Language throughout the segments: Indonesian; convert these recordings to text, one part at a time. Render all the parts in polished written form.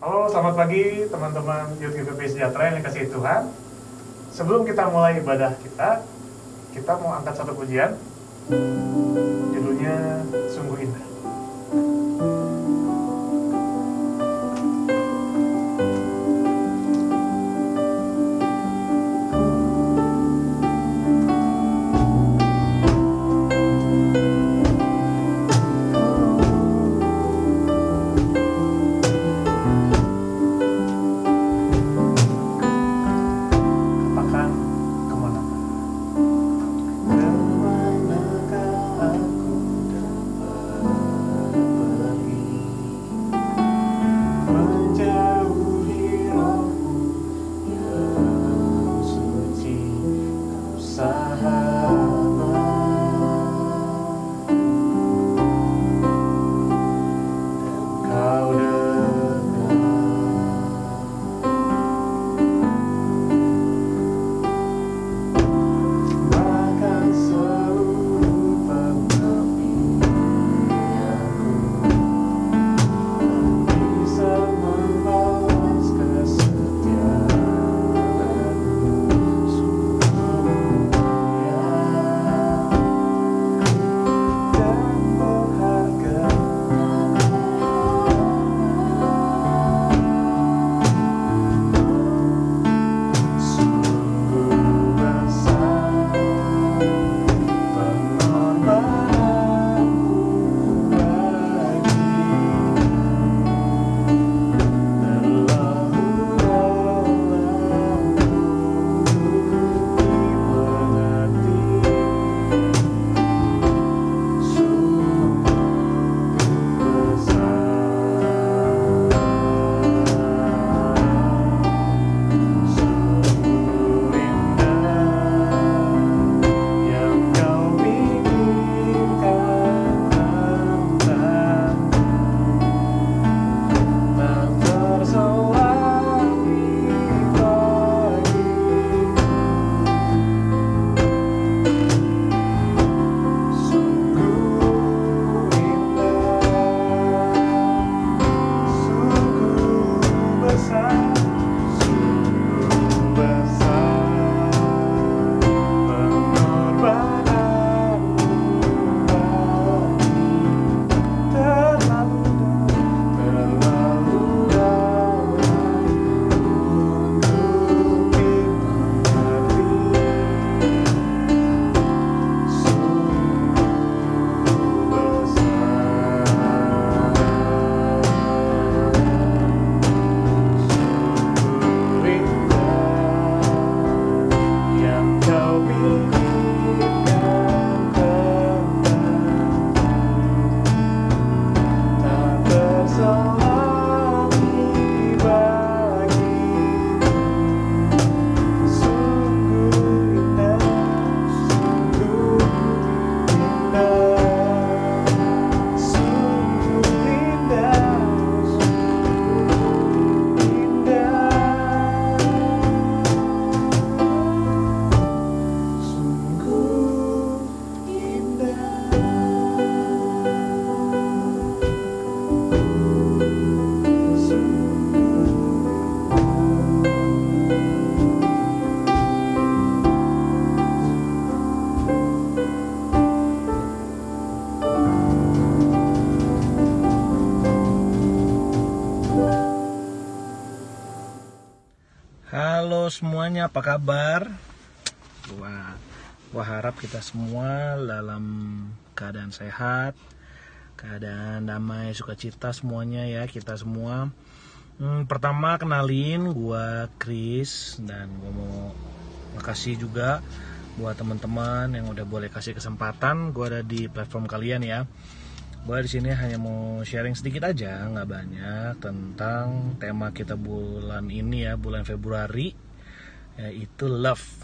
Halo, selamat pagi teman-teman Youth GPP Sejahtera yang dikasihi Tuhan. Sebelum kita mulai ibadah kita mau angkat satu pujian. Judulnya Sungguh Indah. Halo semuanya, apa kabar? Gua harap kita semua dalam keadaan sehat, keadaan damai, sukacita semuanya ya, kita semua. Pertama kenalin, gua Chris, dan gua mau makasih juga buat teman-teman yang udah boleh kasih kesempatan gua ada di platform kalian ya. Gue di sini hanya mau sharing sedikit aja, nggak banyak, tentang tema kita bulan ini ya, bulan Februari, yaitu love,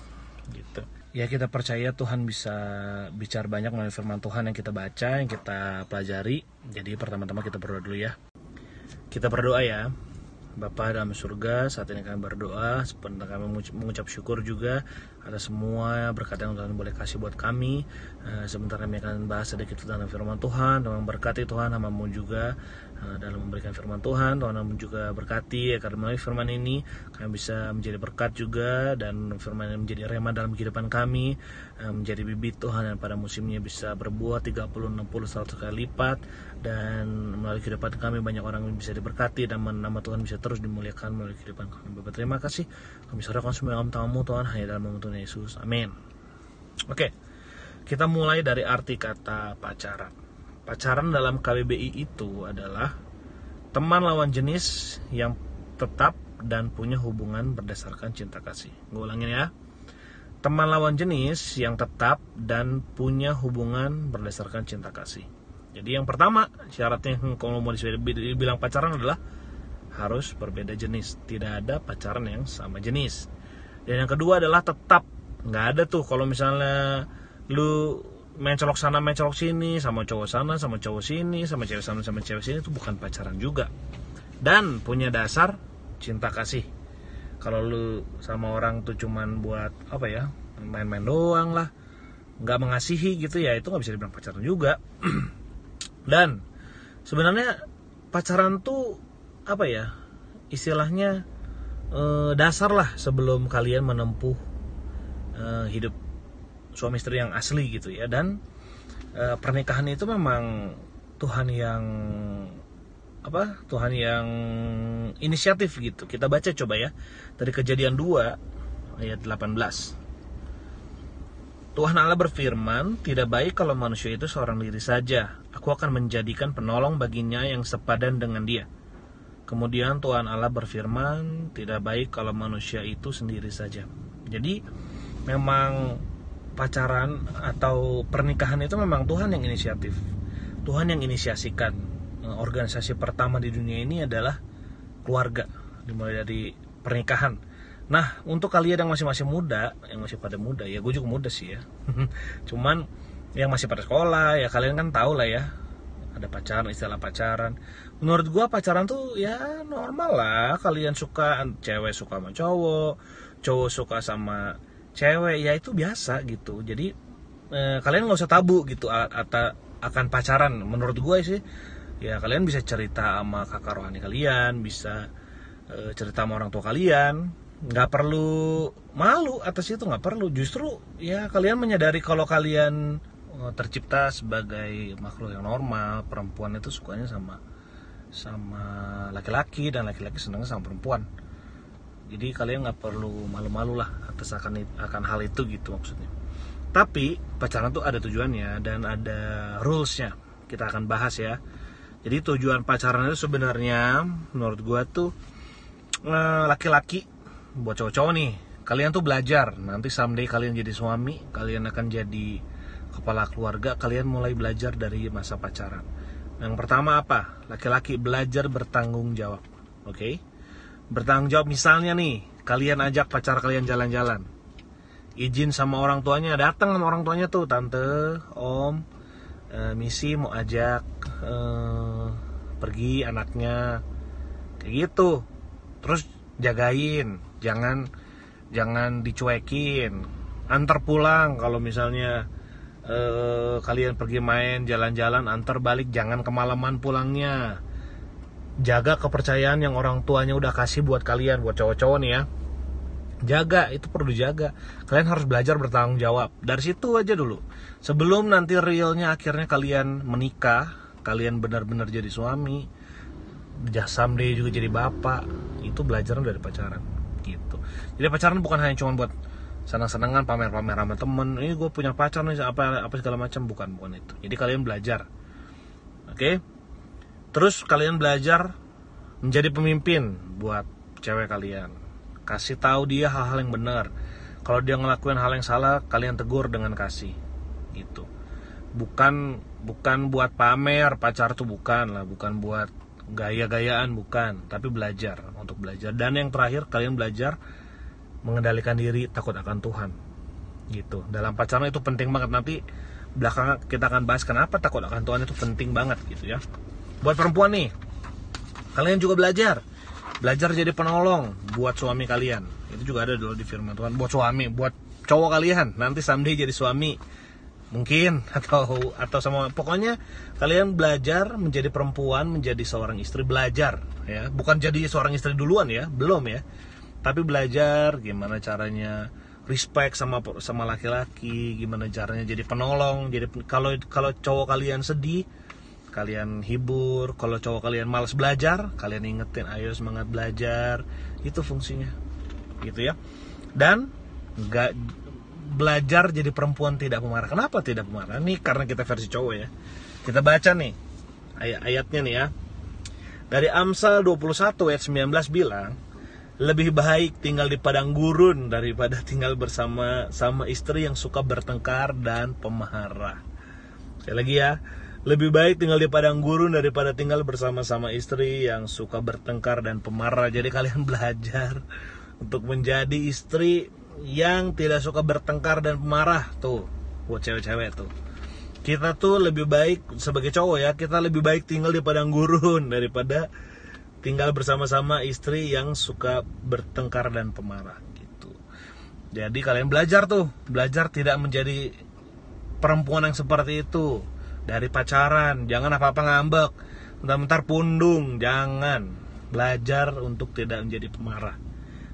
gitu. Ya kita percaya Tuhan bisa bicara banyak melalui firman Tuhan yang kita baca, yang kita pelajari. Jadi pertama-tama kita berdoa dulu ya. Kita berdoa ya. Bapa dalam surga, saat ini kami berdoa, sebentar kami mengucap syukur juga atas semua berkat yang Tuhan boleh kasih buat kami. Sebentar kami akan bahas sedikit tentang firman Tuhan. Tuhan berkati Tuhan hamba-Mu juga dalam memberikan firman Tuhan. Tuhan juga berkati agar melalui firman ini kami bisa menjadi berkat juga, dan firman ini menjadi rema dalam kehidupan kami, menjadi bibit Tuhan yang pada musimnya bisa berbuah 30, 60, 100 kali lipat, dan melalui kehidupan kami banyak orang yang bisa diberkati dan nama Tuhan bisa terus dimuliakan melalui kehidupan kami. Bapak terima kasih, kami serahkan semua dalam tangan-Mu Tuhan, hanya dalam nama Tuhan Yesus, amin. Oke, kita mulai dari arti kata pacaran. Pacaran dalam KBBI itu adalah teman lawan jenis yang tetap dan punya hubungan berdasarkan cinta kasih. Gue ulangin ya, teman lawan jenis yang tetap dan punya hubungan berdasarkan cinta kasih. Jadi yang pertama syaratnya kalau mau dibilang pacaran adalah harus berbeda jenis, tidak ada pacaran yang sama jenis. Dan yang kedua adalah tetap, nggak ada tuh kalau misalnya lu main colok sana main colok sini, sama cowok sana sama cowok sini, sama cewek sana sama cewek sini, itu bukan pacaran juga. Dan punya dasar cinta kasih. Kalau lu sama orang tuh cuman buat apa ya, main-main doang lah, nggak mengasihi gitu ya, itu nggak bisa dibilang pacaran juga. Dan sebenarnya pacaran tuh apa ya, istilahnya dasar lah sebelum kalian menempuh hidup suami istri yang asli gitu ya. Dan pernikahan itu memang Tuhan yang inisiatif gitu. Kita baca coba ya dari Kejadian 2 ayat 18. Tuhan Allah berfirman, tidak baik kalau manusia itu seorang diri saja. Aku akan menjadikan penolong baginya yang sepadan dengan dia. Kemudian Tuhan Allah berfirman, tidak baik kalau manusia itu sendiri saja. Jadi memang pacaran atau pernikahan itu memang Tuhan yang inisiatif. Tuhan yang inisiasikan. Organisasi pertama di dunia ini adalah keluarga, dimulai dari pernikahan. Nah, untuk kalian yang masih muda, yang masih pada muda, ya gue juga muda sih ya. Cuman yang masih pada sekolah, ya kalian kan tahu lah ya, ada pacaran, istilah pacaran. Menurut gue pacaran tuh ya normal lah. Kalian suka, cewek suka sama cowok, cowok suka sama cewek, ya itu biasa gitu. Jadi kalian nggak usah tabu gitu akan pacaran. Menurut gue sih, ya kalian bisa cerita sama kakak rohani kalian, bisa cerita sama orang tua kalian. Nggak perlu malu atas itu, nggak perlu. Justru ya kalian menyadari kalau kalian tercipta sebagai makhluk yang normal. Perempuan itu sukanya sama laki-laki, dan laki-laki senangnya sama perempuan. Jadi kalian nggak perlu malu-malu lah atas akan hal itu gitu maksudnya. Tapi pacaran tuh ada tujuannya dan ada rulesnya. Kita akan bahas ya. Jadi tujuan pacaran itu sebenarnya menurut gua tuh laki-laki, buat cowok-cowok nih, kalian tuh belajar. Nanti someday kalian jadi suami, kalian akan jadi kepala keluarga, kalian mulai belajar dari masa pacaran. Yang pertama apa? Laki-laki belajar bertanggung jawab. Oke? Bertanggung jawab, misalnya nih, kalian ajak pacar kalian jalan-jalan, izin sama orang tuanya, datang sama orang tuanya tuh, tante, om, misi mau ajak pergi anaknya, kayak gitu. Terus jagain, jangan dicuekin, antar pulang. Kalau misalnya kalian pergi main jalan-jalan, antar balik, jangan kemalaman pulangnya. Jaga kepercayaan yang orang tuanya udah kasih buat kalian, buat cowok-cowok nih ya. Jaga, itu perlu dijaga. Kalian harus belajar bertanggung jawab. Dari situ aja dulu. Sebelum nanti realnya akhirnya kalian menikah, kalian benar-benar jadi suami, someday juga jadi bapak, itu belajar dari pacaran gitu. Jadi pacaran bukan hanya cuma buat senang-senangan, pamer-pamer sama temen, ini gue punya pacar nih, apa segala macam, bukan itu. Jadi kalian belajar, oke? Terus kalian belajar menjadi pemimpin buat cewek kalian. Kasih tahu dia hal-hal yang benar. Kalau dia ngelakuin hal yang salah, kalian tegur dengan kasih gitu. Bukan buat pamer, pacar tuh bukan lah, bukan buat gaya-gayaan, bukan, tapi untuk belajar. Dan yang terakhir, kalian belajar mengendalikan diri, takut akan Tuhan gitu. Dalam pacaran itu penting banget. Nanti belakangan kita akan bahas kenapa takut akan Tuhan itu penting banget gitu ya. Buat perempuan nih, kalian juga belajar jadi penolong buat suami kalian. Itu juga ada dulu di firman Tuhan, buat suami, buat cowok kalian nanti someday jadi suami mungkin, atau sama, pokoknya kalian belajar menjadi perempuan, menjadi seorang istri, belajar ya, bukan jadi seorang istri duluan ya, belum ya, tapi belajar gimana caranya respect sama laki-laki, gimana caranya jadi penolong. Jadi kalau cowok kalian sedih, kalian hibur. Kalau cowok kalian malas belajar, kalian ingetin, ayo semangat belajar. Itu fungsinya gitu ya. Dan nggak belajar jadi perempuan tidak pemarah. Kenapa tidak pemarah? Nih karena kita versi cowok ya. Kita baca nih ayat-ayatnya nih ya. Dari Amsal 21 ayat 19 bilang, lebih baik tinggal di padang gurun daripada tinggal bersama istri yang suka bertengkar dan pemarah. Sekali lagi ya, lebih baik tinggal di padang gurun daripada tinggal bersama istri yang suka bertengkar dan pemarah. Jadi kalian belajar untuk menjadi istri yang tidak suka bertengkar dan pemarah. Tuh, buat cewek-cewek tuh, kita tuh lebih baik sebagai cowok ya, kita lebih baik tinggal di padang gurun daripada tinggal bersama istri yang suka bertengkar dan pemarah gitu. Jadi kalian belajar tidak menjadi perempuan yang seperti itu dari pacaran. Jangan apa-apa ngambek, bentar-bentar pundung, jangan. Belajar untuk tidak menjadi pemarah,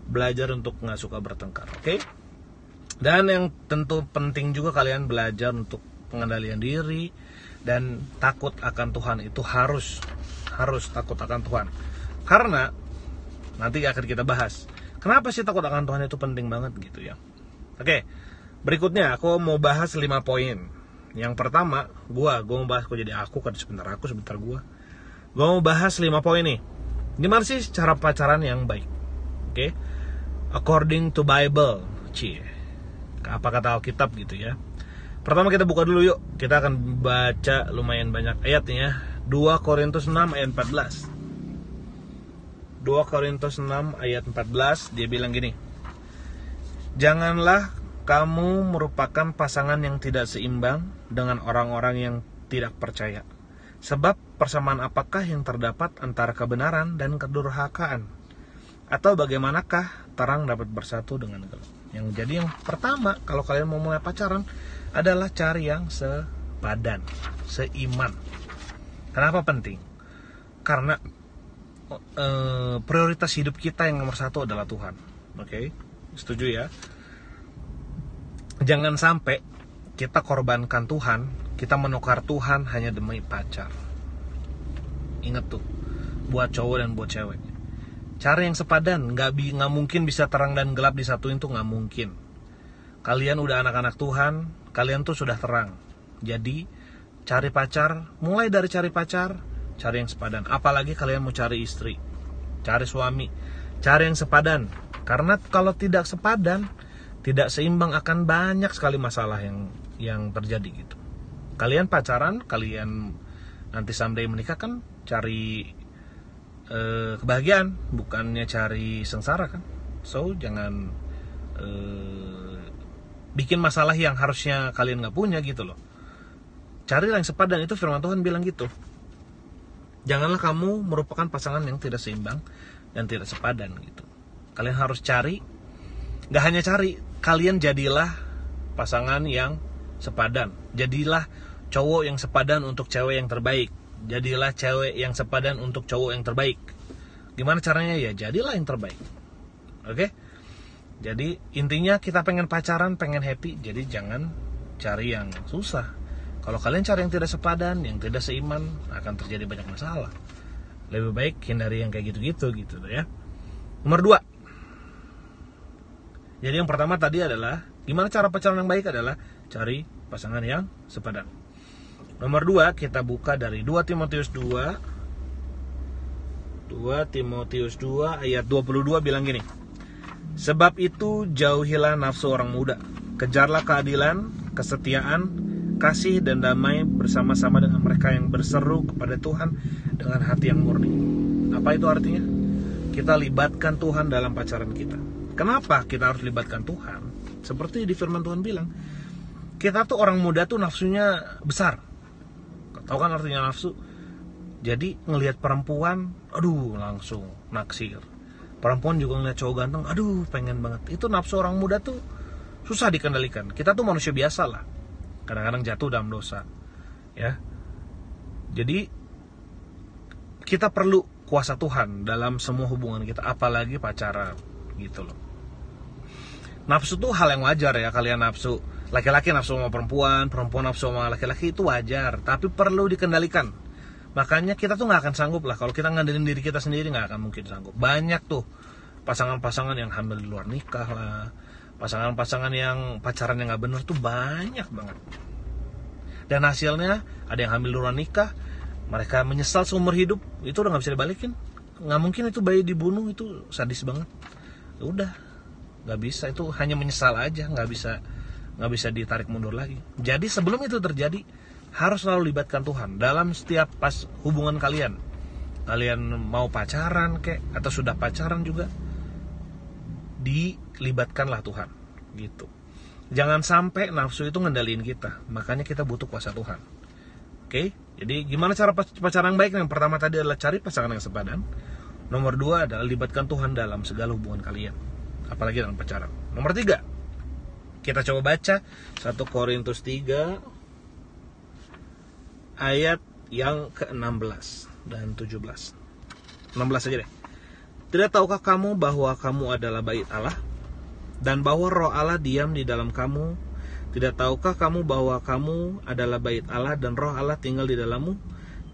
belajar untuk nggak suka bertengkar, oke? Dan yang tentu penting juga kalian belajar untuk pengendalian diri dan takut akan Tuhan. Itu harus takut akan Tuhan. Karena nanti akan kita bahas kenapa sih takut akan Tuhan itu penting banget gitu ya. Oke, berikutnya aku mau bahas 5 poin. Yang pertama, gue mau bahas, kok jadi aku kan, sebentar gue mau bahas 5 poin nih. Gimana sih cara pacaran yang baik? Oke, according to Bible, apa kata Alkitab gitu ya. Pertama kita buka dulu yuk. Kita akan baca lumayan banyak ayatnya. 2 Korintus 6 ayat 14. 2 Korintus 6 ayat 14, dia bilang gini, janganlah kamu merupakan pasangan yang tidak seimbang dengan orang-orang yang tidak percaya. Sebab persamaan apakah yang terdapat antara kebenaran dan kedurhakaan? Atau bagaimanakah terang dapat bersatu dengan gelap? Jadi yang pertama, kalau kalian mau mulai pacaran, adalah cari yang sepadan, seiman. Kenapa penting? Karena prioritas hidup kita yang nomor 1 adalah Tuhan. Oke, setuju ya? Jangan sampai kita korbankan Tuhan, kita menukar Tuhan hanya demi pacar. Ingat tuh, buat cowok dan buat cewek, cari yang sepadan. Nggak mungkin bisa terang dan gelap disatuin tuh, nggak mungkin. Kalian udah anak-anak Tuhan, kalian tuh sudah terang. Jadi cari pacar, mulai dari cari pacar, cari yang sepadan. Apalagi kalian mau cari istri, cari suami, cari yang sepadan. Karena kalau tidak sepadan, tidak seimbang, akan banyak sekali masalah yang terjadi gitu. Kalian pacaran, kalian nanti someday menikah kan cari kebahagiaan, bukannya cari sengsara kan. So jangan bikin masalah yang harusnya kalian gak punya gitu loh. Carilah yang sepadan, itu firman Tuhan bilang gitu. Janganlah kamu merupakan pasangan yang tidak seimbang dan tidak sepadan gitu. Kalian harus cari, gak hanya cari, kalian jadilah pasangan yang sepadan. Jadilah cowok yang sepadan untuk cewek yang terbaik. Jadilah cewek yang sepadan untuk cowok yang terbaik. Gimana caranya? Ya jadilah yang terbaik. Oke? Jadi intinya kita pengen pacaran, pengen happy. Jadi jangan cari yang susah. Kalau kalian cari yang tidak sepadan, yang tidak seiman, akan terjadi banyak masalah. Lebih baik hindari yang kayak gitu ya. Nomor 2. Jadi yang pertama tadi adalah gimana cara pacaran yang baik adalah cari pasangan yang sepadan. Nomor 2, kita buka dari 2 Timotius 2 ayat 22 bilang gini. Sebab itu jauhilah nafsu orang muda, kejarlah keadilan, kesetiaan, kasih dan damai bersama-sama dengan mereka yang berseru kepada Tuhan dengan hati yang murni. Apa itu artinya? Kita libatkan Tuhan dalam pacaran kita. Kenapa kita harus libatkan Tuhan? Seperti di firman Tuhan bilang, kita tuh orang muda tuh nafsunya besar. Tahu kan artinya nafsu? Jadi ngelihat perempuan, aduh langsung naksir. Perempuan juga ngelihat cowok ganteng, aduh pengen banget. Itu nafsu orang muda tuh susah dikendalikan. Kita tuh manusia biasa lah, kadang-kadang jatuh dalam dosa, ya. Jadi kita perlu kuasa Tuhan dalam semua hubungan kita, apalagi pacaran, gitu loh. Nafsu tuh hal yang wajar ya, kalian nafsu. Laki-laki nafsu sama perempuan, perempuan nafsu sama laki-laki, itu wajar, tapi perlu dikendalikan. Makanya kita tuh gak akan sanggup lah, kalau kita ngandelin diri kita sendiri gak akan mungkin sanggup. Banyak tuh pasangan-pasangan yang hamil di luar nikah lah, pasangan-pasangan yang pacaran yang gak bener tuh banyak banget. Dan hasilnya ada yang hamil di luar nikah, mereka menyesal seumur hidup, itu udah gak bisa dibalikin. Gak mungkin itu bayi dibunuh, itu sadis banget. Udah, gak bisa, itu hanya menyesal aja, gak bisa ditarik mundur lagi. Jadi sebelum itu terjadi, harus selalu libatkan Tuhan dalam setiap pas hubungan kalian. Kalian mau pacaran kek, atau sudah pacaran juga, dilibatkanlah Tuhan, gitu. Jangan sampai nafsu itu ngendaliin kita. Makanya kita butuh kuasa Tuhan. Oke? Jadi gimana cara pacaran yang baik? Yang pertama tadi adalah cari pasangan yang sepadan. Nomor 2 adalah libatkan Tuhan dalam segala hubungan kalian, apalagi dalam pacaran. Nomor 3, kita coba baca 1 Korintus 3 ayat yang ke-16 dan 17. 16 aja deh. Tidak tahukah kamu bahwa kamu adalah bait Allah, dan bahwa Roh Allah diam di dalam kamu? Tidak tahukah kamu bahwa kamu adalah bait Allah dan Roh Allah tinggal di dalammu?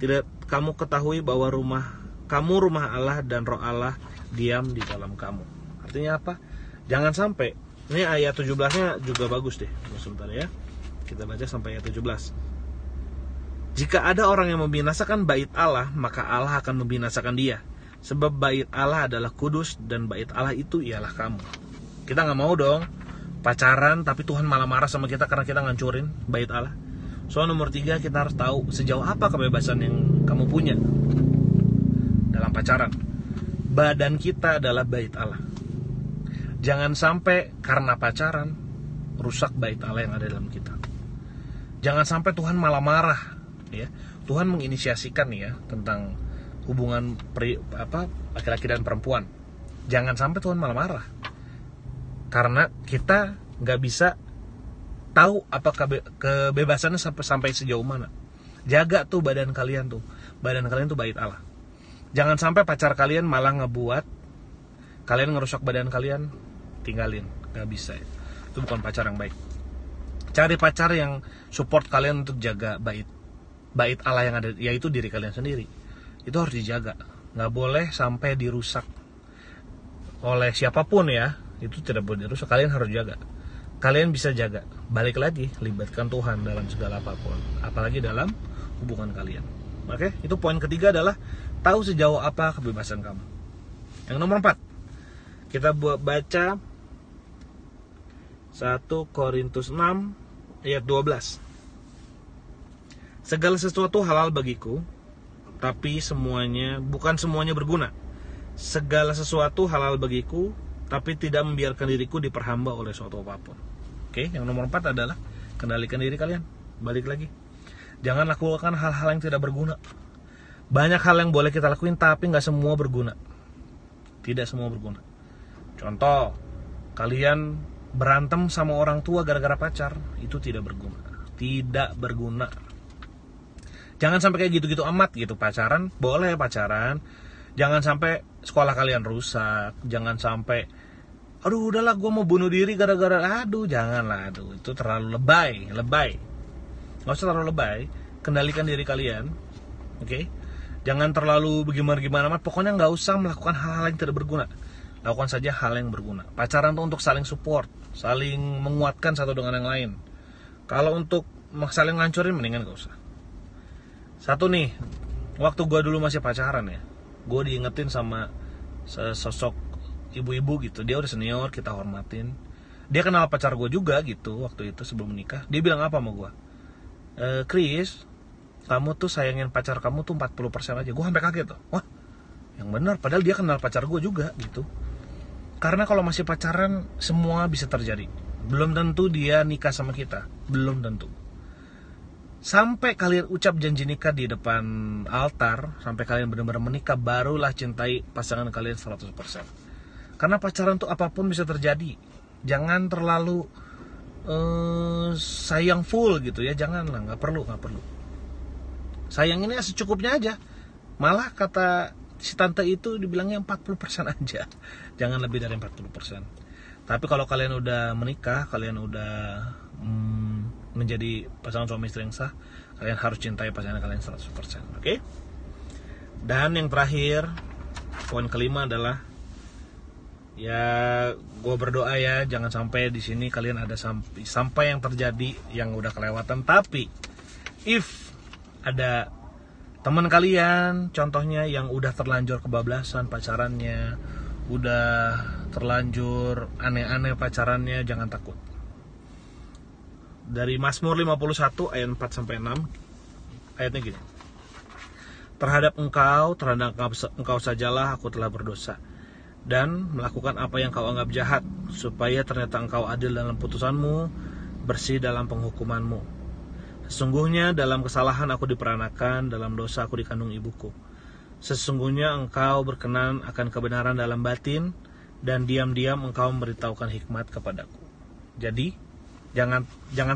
Tidak kamu ketahui bahwa kamu rumah Allah dan Roh Allah diam di dalam kamu? Artinya apa? Jangan sampai, ini ayat 17-nya juga bagus deh. Sebentar ya. Kita baca sampai ayat 17. Jika ada orang yang membinasakan bait Allah, maka Allah akan membinasakan dia. Sebab bait Allah adalah kudus, dan bait Allah itu ialah kamu. Kita gak mau dong pacaran tapi Tuhan malah marah sama kita karena kita ngancurin bait Allah. So nomor 3, kita harus tahu sejauh apa kebebasan yang kamu punya dalam pacaran. Badan kita adalah bait Allah. Jangan sampai karena pacaran rusak bait Allah yang ada dalam kita. Jangan sampai Tuhan malah marah, ya. Tuhan menginisiasikan ya tentang hubungan laki-laki dan perempuan. Jangan sampai Tuhan malah marah karena kita nggak bisa tahu apa kebebasannya sampai sejauh mana. Jaga tuh badan kalian tuh. Badan kalian tuh bait Allah. Jangan sampai pacar kalian malah ngebuat kalian ngerusak badan kalian, tinggalin. Nggak bisa ya. Itu bukan pacar yang baik. Cari pacar yang support kalian untuk jaga bait Allah yang ada, yaitu diri kalian sendiri. Itu harus dijaga. Nggak boleh sampai dirusak oleh siapapun ya. Itu tidak boleh dirusak. Kalian harus jaga. Kalian bisa jaga. Balik lagi, libatkan Tuhan dalam segala apapun, apalagi dalam hubungan kalian. Oke, itu poin ketiga adalah tahu sejauh apa kebebasan kamu. Yang nomor 4, kita baca 1 Korintus 6 ayat 12. Segala sesuatu halal bagiku, tapi bukan semuanya berguna. Segala sesuatu halal bagiku, tapi tidak membiarkan diriku diperhamba oleh suatu apapun. Oke, yang nomor 4 adalah kendalikan diri kalian. Balik lagi, jangan lakukan hal-hal yang tidak berguna. Banyak hal yang boleh kita lakuin, tapi gak semua berguna. Tidak semua berguna. Contoh, kalian berantem sama orang tua gara-gara pacar, itu tidak berguna. Tidak berguna. Jangan sampai kayak gitu-gitu amat gitu. Pacaran, boleh pacaran. Jangan sampai sekolah kalian rusak. Jangan sampai, aduh udahlah gue mau bunuh diri gara-gara, janganlah, itu terlalu lebay. Gak usah terlalu lebay. Kendalikan diri kalian. Oke? Jangan terlalu bagaimana amat. Pokoknya gak usah melakukan hal-hal yang tidak berguna. Lakukan saja hal yang berguna. Pacaran tuh untuk saling support, saling menguatkan satu dengan yang lain. Kalau untuk saling ngancurin, mendingan gak usah. Satu nih, waktu gue dulu masih pacaran ya, gue diingetin sama sosok ibu-ibu gitu. Dia udah senior, kita hormatin. Dia kenal pacar gue juga gitu waktu itu sebelum menikah. Dia bilang apa sama gue? Chris, kamu tuh sayangin pacar kamu tuh 40% aja. Gue sampai kaget tuh. Wah, yang benar. Padahal dia kenal pacar gue juga gitu. Karena kalau masih pacaran semua bisa terjadi. Belum tentu dia nikah sama kita. Belum tentu. Sampai kalian ucap janji nikah di depan altar, sampai kalian benar-benar menikah, barulah cintai pasangan kalian 100%. Karena pacaran tuh apapun bisa terjadi. Jangan terlalu sayang full gitu ya, janganlah, nggak perlu. Sayang ini secukupnya aja. Malah kata si tante itu dibilangnya 40% aja, jangan lebih dari 40%. Tapi kalau kalian udah menikah, kalian udah menjadi pasangan suami istri yang sah, kalian harus cintai pasangan kalian 100%. Oke? Dan yang terakhir, poin kelima adalah ya gue berdoa ya, jangan sampai di sini kalian ada sampai yang terjadi yang udah kelewatan. Tapi if ada teman kalian contohnya yang udah terlanjur kebablasan pacarannya, udah terlanjur aneh-aneh pacarannya, jangan takut. Dari Mazmur 51 ayat 4-6, ayatnya gini: terhadap engkau sajalah aku telah berdosa dan melakukan apa yang kau anggap jahat, supaya ternyata engkau adil dalam putusanmu, bersih dalam penghukumanmu. Sesungguhnya dalam kesalahan aku diperanakan, dalam dosa aku dikandung ibuku. Sesungguhnya engkau berkenan akan kebenaran dalam batin, dan diam-diam engkau memberitahukan hikmat kepadaku. Jadi jangan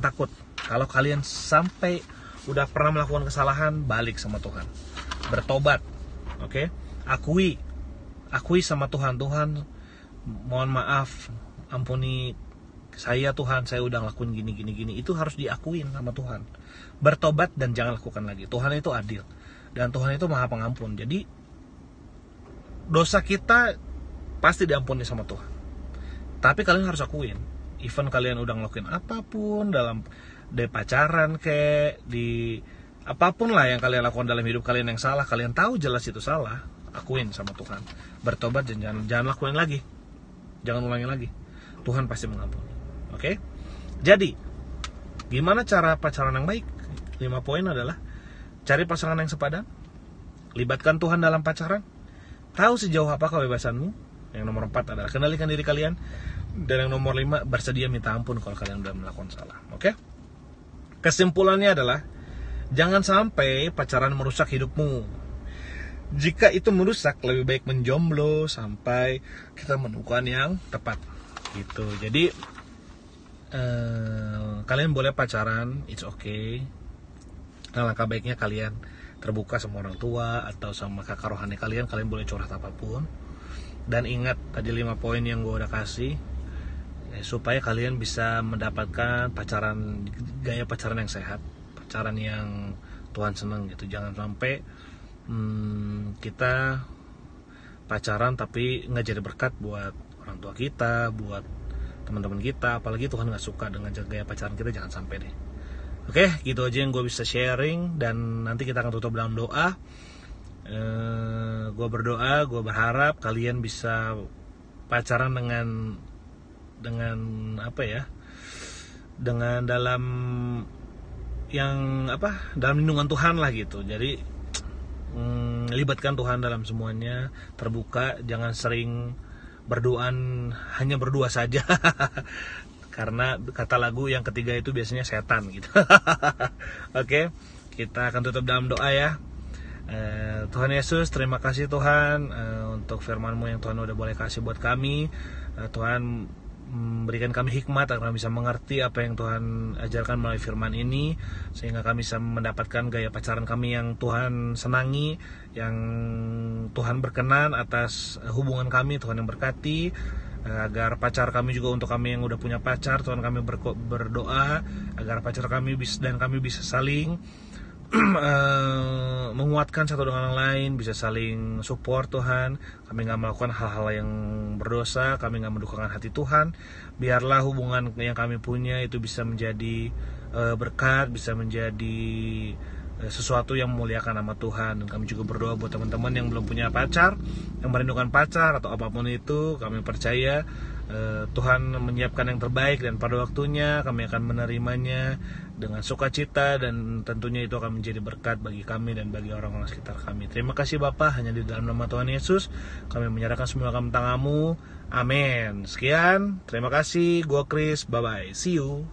takut. Kalau kalian sampai udah pernah melakukan kesalahan, balik sama Tuhan, bertobat. Oke? Akui sama Tuhan, mohon maaf, ampuni saya Tuhan, saya udah ngelakuin gini. Itu harus diakuin sama Tuhan. Bertobat dan jangan lakukan lagi. Tuhan itu adil dan Tuhan itu maha pengampun. Jadi dosa kita pasti diampuni sama Tuhan. Tapi kalian harus akuin, even kalian udah ngelakuin apapun dalam pacaran di apapun lah yang kalian lakukan dalam hidup kalian yang salah, kalian tahu jelas itu salah, akuin sama Tuhan, bertobat dan jangan lakuin lagi, jangan ulangi lagi. Tuhan pasti mengampuni. Oke? Jadi gimana cara pacaran yang baik? 5 poin adalah: cari pasangan yang sepadan, libatkan Tuhan dalam pacaran, tahu sejauh apa kebebasanmu. Yang nomor 4 adalah kendalikan diri kalian, dan yang nomor 5, bersedia minta ampun kalau kalian sudah melakukan salah. Oke? Kesimpulannya adalah jangan sampai pacaran merusak hidupmu. Jika itu merusak, lebih baik menjomblo sampai kita menemukan yang tepat. Gitu. Jadi kalian boleh pacaran, it's okay. Nah, langkah baiknya kalian terbuka sama orang tua atau sama kakak rohani kalian boleh curhat apapun. Dan ingat tadi 5 poin yang gue udah kasih, supaya kalian bisa mendapatkan gaya pacaran yang sehat, pacaran yang Tuhan senang gitu. Jangan sampai kita pacaran tapi nggak jadi berkat buat orang tua kita, buat teman-teman kita, apalagi Tuhan nggak suka dengan gaya pacaran kita. Jangan sampai deh. Oke, gitu aja yang gue bisa sharing, dan nanti kita akan tutup dalam doa. Gue berdoa, gue berharap kalian bisa pacaran dengan apa ya, dengan dalam lindungan Tuhan lah gitu. Jadi libatkan Tuhan dalam semuanya, terbuka, jangan sering hanya berdua saja. Karena kata lagu yang ketiga itu biasanya setan gitu. Oke, kita akan tutup dalam doa ya. Tuhan Yesus, terima kasih Tuhan untuk firman-Mu yang Tuhan udah boleh kasih buat kami. Tuhan berikan kami hikmat agar kami bisa mengerti apa yang Tuhan ajarkan melalui firman ini, sehingga kami bisa mendapatkan gaya pacaran kami yang Tuhan senangi, yang Tuhan berkenan atas hubungan kami. Tuhan yang berkati agar pacar kami juga, untuk kami yang udah punya pacar, Tuhan kami berdoa agar pacar kami kami bisa saling menguatkan satu dengan yang lain, bisa saling support Tuhan. Kami gak melakukan hal-hal yang berdosa, kami gak mendukakan hati Tuhan. Biarlah hubungan yang kami punya itu bisa menjadi berkat, bisa menjadi sesuatu yang memuliakan nama Tuhan. Dan kami juga berdoa buat teman-teman yang belum punya pacar, yang merindukan pacar atau apapun itu. Kami percaya Tuhan menyiapkan yang terbaik, dan pada waktunya kami akan menerimanya dengan sukacita, dan tentunya itu akan menjadi berkat bagi kami dan bagi orang-orang sekitar kami. Terima kasih Bapa, hanya di dalam nama Tuhan Yesus kami menyerahkan semua kami tangan-Mu. Amin. Sekian, terima kasih. Gua Chris, bye bye, see you.